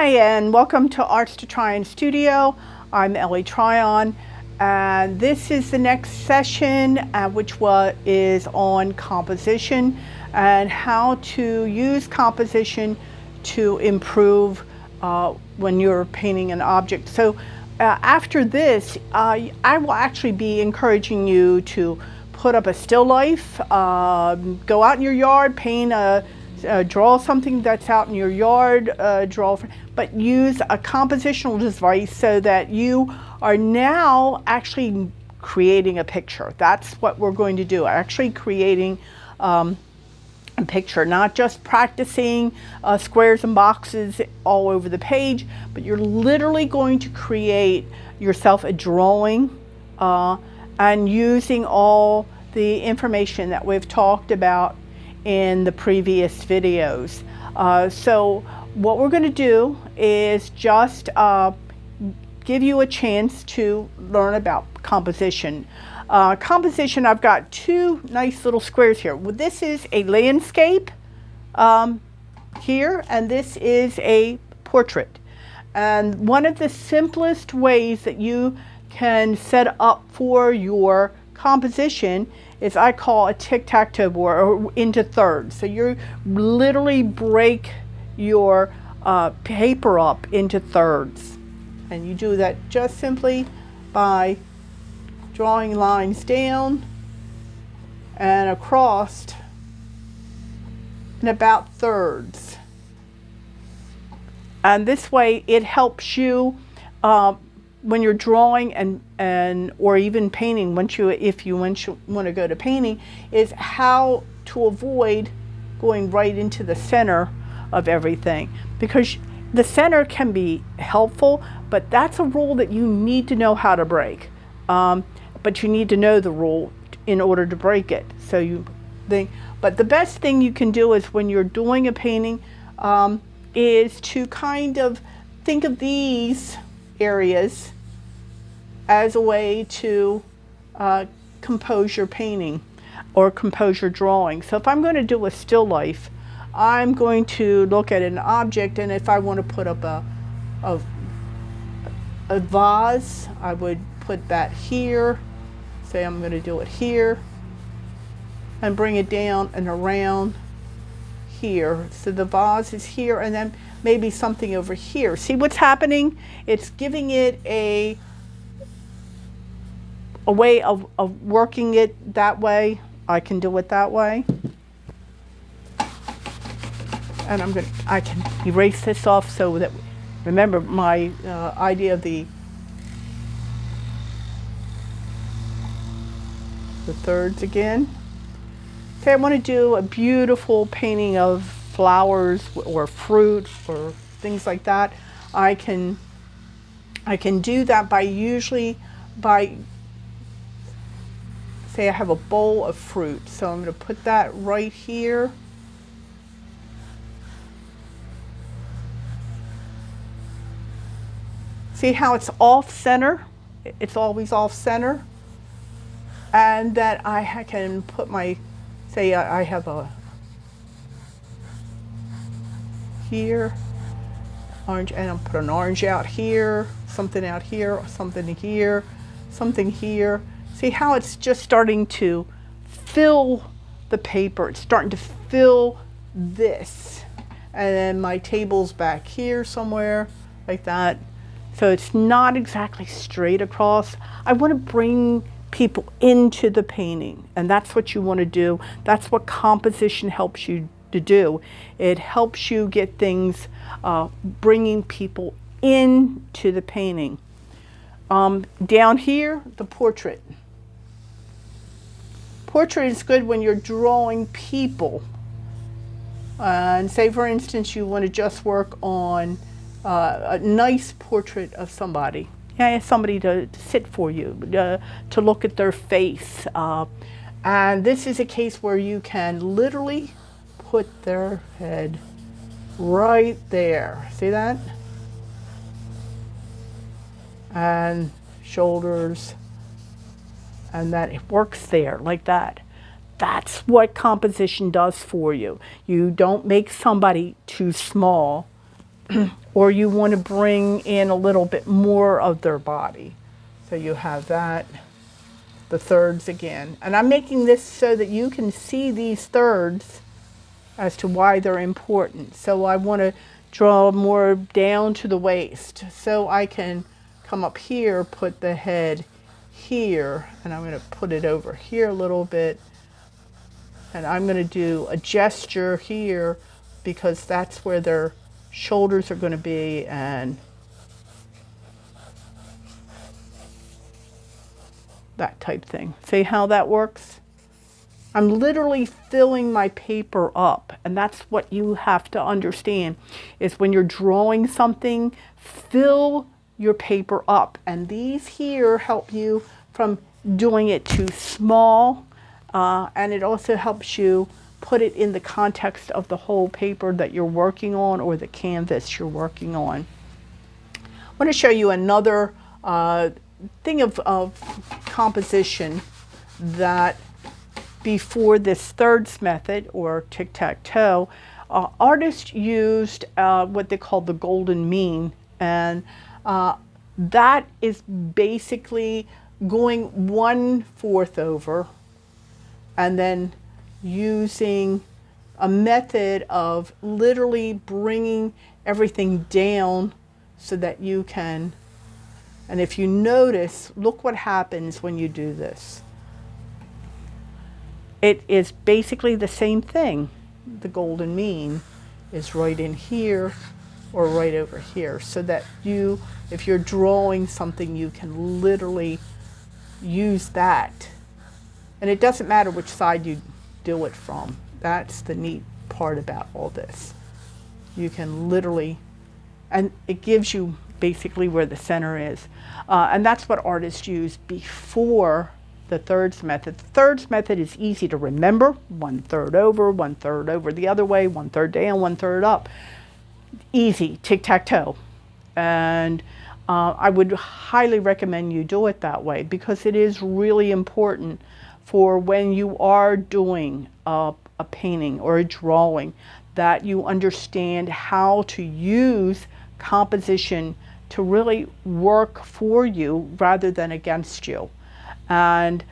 Hi, and welcome to Arts to Tryon Studio. I'm Ellie Tryon, and this is the next session, which is on composition and how to use composition to improve when you're painting an object. So after this, I will actually be encouraging you to put up a still life, go out in your yard, paint draw something that's out in your yard, but use a compositional device so that you are now actually creating a picture. That's what we're going to do, actually creating a picture, not just practicing squares and boxes all over the page, but you're literally going to create yourself a drawing and using all the information that we've talked about in the previous videos. So what we're going to do is just give you a chance to learn about composition. Composition, I've got two nice little squares here. Well, this is a landscape here, and this is a portrait. And one of the simplest ways that you can set up for your composition is I call a tic-tac-toe board, or into thirds. So you literally break your paper up into thirds. And you do that just simply by drawing lines down and across in about thirds. And this way it helps you when you're drawing and or even painting, if you want to go to painting, is how to avoid going right into the center of everything, because the center can be helpful, but that's a rule that you need to know how to break. But you need to know the rule in order to break it. But the best thing you can do is when you're doing a painting is to kind of think of these areas as a way to compose your painting or compose your drawing. So if I'm going to do a still life, I'm going to look at an object, and if I want to put up a vase, I would put that here. Say I'm going to do it here and bring it down and around here. So the vase is here, and then maybe something over here. See what's happening? It's giving it a way of working it that way. I can do it that way. And I can erase this off so that, remember my idea of the thirds again. Say I want to do a beautiful painting of flowers or fruit or things like that. I can do that by say I have a bowl of fruit. So I'm going to put that right here. See how it's off center? It's always off center. And that I can put say I have a here, orange, and I'll put an orange out here, something out here, something here, something here. See how it's just starting to fill the paper. It's starting to fill this. And then my table's back here somewhere, like that. So it's not exactly straight across. I want to bring people into the painting, and that's what you want to do. That's what composition helps you to do. It helps you get things, bringing people into the painting. Down here, the portrait. Portrait is good when you're drawing people. And say, for instance, you want to just work on a nice portrait of somebody. Yeah, somebody to sit for you, to look at their face. And this is a case where you can literally put their head right there. See that? And shoulders. And that it works there like that. That's what composition does for you. You don't make somebody too small. or you want to bring in a little bit more of their body. So you have that, the thirds again. And I'm making this so that you can see these thirds as to why they're important. So I want to draw more down to the waist. So I can come up here, put the head here, and I'm going to put it over here a little bit. And I'm going to do a gesture here because that's where their shoulders are going to be, and that type thing. See how that works? I'm literally filling my paper up, and that's what you have to understand is when you're drawing something, fill your paper up. And these here help you from doing it too small, and it also helps you put it in the context of the whole paper that you're working on or the canvas you're working on. I want to show you another thing of composition that before this thirds method or tic-tac-toe, artists used what they call the golden mean, and that is basically going 1/4 over and then using a method of literally bringing everything down so that you can, and if you notice, look what happens when you do this. It is basically the same thing. The golden mean is right in here or right over here, so that you, if you're drawing something, you can literally use that. And it doesn't matter which side you do it from. That's the neat part about all this. You can literally, and it gives you basically where the center is. And that's what artists use before the thirds method. The thirds method is easy to remember. 1/3 over, 1/3 over the other way, 1/3 down, 1/3 up. Easy, tic-tac-toe. And I would highly recommend you do it that way because it is really important for when you are doing a painting or a drawing, that you understand how to use composition to really work for you rather than against you. And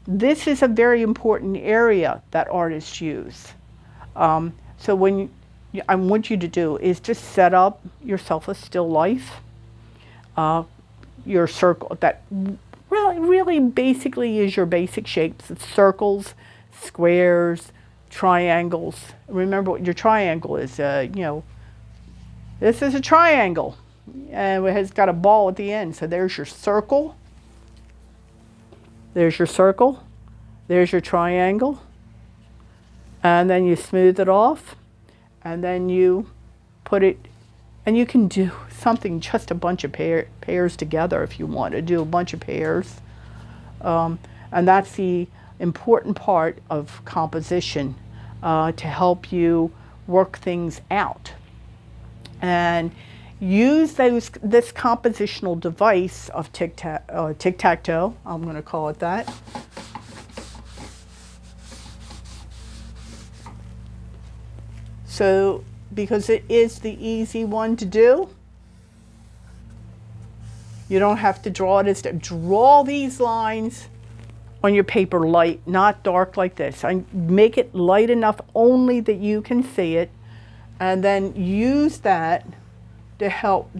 this is a very important area that artists use. So when I want you to do is just set up yourself a still life, your circle that really basically is your basic shapes. It's circles, squares, triangles. Remember what your triangle is. This is a triangle, and it has got a ball at the end. So there's your circle. There's your circle. There's your triangle. And then you smooth it off, and then you put it, and you can do something, just a bunch of pairs together if you want to do a bunch of pairs. And that's the important part of composition, to help you work things out. And use this compositional device of tic-tac-toe, I'm going to call it that. So, because it is the easy one to do, you don't have to draw it as draw these lines on your paper light, not dark like this. I make it light enough only that you can see it, and then use that to help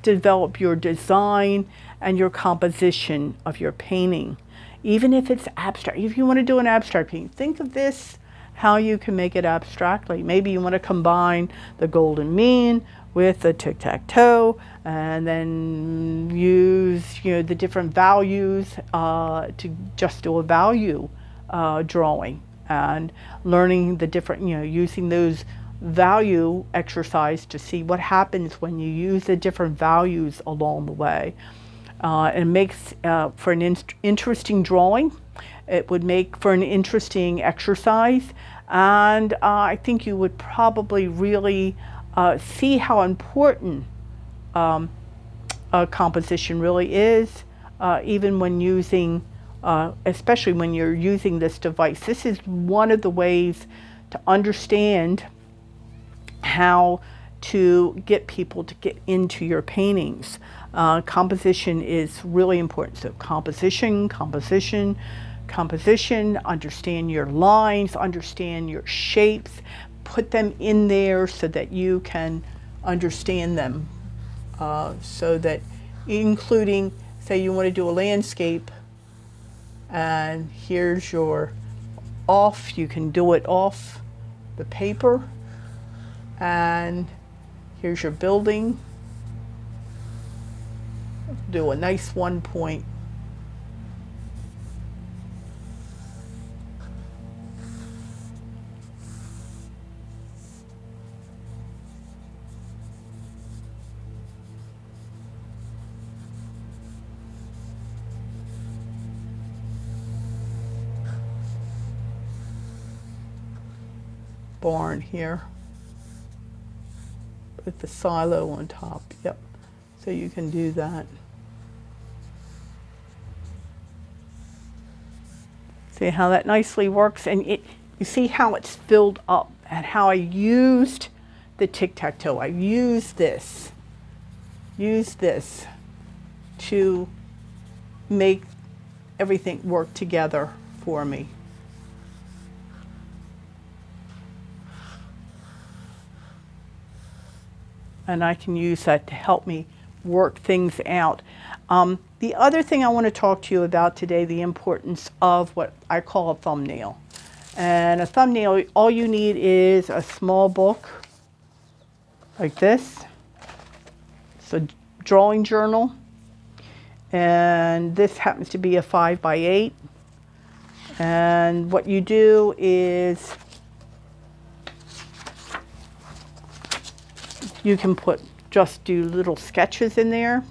develop your design and your composition of your painting. Even if it's abstract, if you want to do an abstract painting, think of this, how you can make it abstractly. Maybe you want to combine the golden mean with the tic-tac-toe, and then use the different values to just do a value drawing, and learning the different, using those value exercise to see what happens when you use the different values along the way. It makes for an interesting drawing. It would make for an interesting exercise, and I think you would probably really see how important composition really is, even when using, especially when you're using this device. This is one of the ways to understand how to get people to get into your paintings. Composition is really important. So composition, understand your lines, understand your shapes, put them in there so that you can understand them. So that, including, say you want to do a landscape, and here's your off, you can do it off the paper, and here's your building. Do a nice 1 point. Barn here with the silo on top. Yep, so you can do that. See how that nicely works, and you see how it's filled up and how I used the tic-tac-toe. I used this to make everything work together for me. And I can use that to help me work things out. The other thing I want to talk to you about today, the importance of what I call a thumbnail. And a thumbnail, all you need is a small book like this. It's a drawing journal. And this happens to be a 5x8. And what you do is you can just do little sketches in there,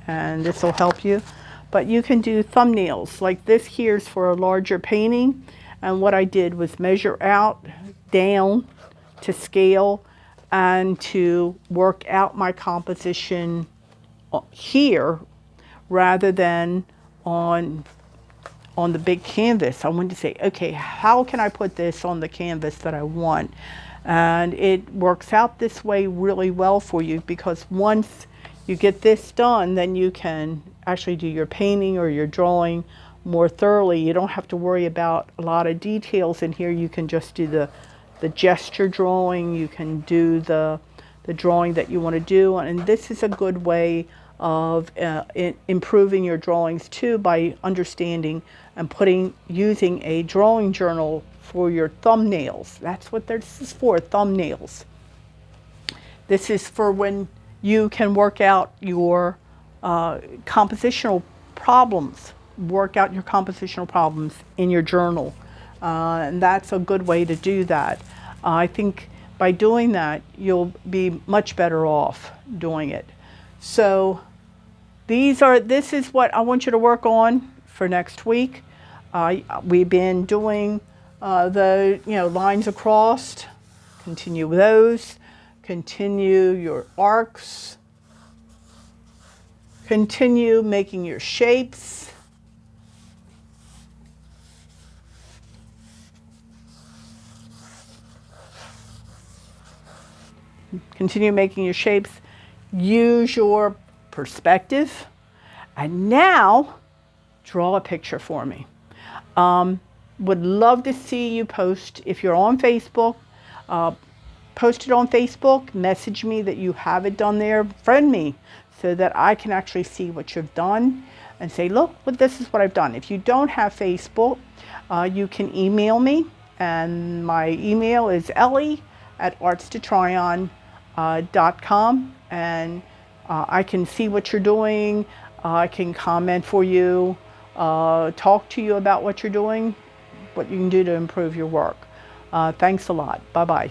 and this will help you. But you can do thumbnails, like this here's for a larger painting. And what I did was measure out, down to scale, and to work out my composition here rather than on the big canvas. I wanted to say, okay, how can I put this on the canvas that I want? And it works out this way really well for you, because once you get this done, then you can actually do your painting or your drawing more thoroughly. You don't have to worry about a lot of details in here. You can just do the gesture drawing. You can do the drawing that you want to do. And this is a good way of improving your drawings too, by understanding and using a drawing journal for your thumbnails. That's what this is for, thumbnails. This is for when you can work out your compositional problems, in your journal. And that's a good way to do that. I think by doing that, you'll be much better off doing it. So this is what I want you to work on for next week. We've been doing the lines across. Continue with those. Continue your arcs. Continue making your shapes. Continue making your shapes. Use your perspective. And now, draw a picture for me. Would love to see you post. If you're on Facebook, post it on Facebook. Message me that you have it done there. Friend me so that I can actually see what you've done and say, look, this is what I've done. If you don't have Facebook, you can email me. And my email is ellie@artstotryon.com. And I can see what you're doing. I can comment for you, talk to you about what you're doing, what you can do to improve your work. Thanks a lot. Bye-bye.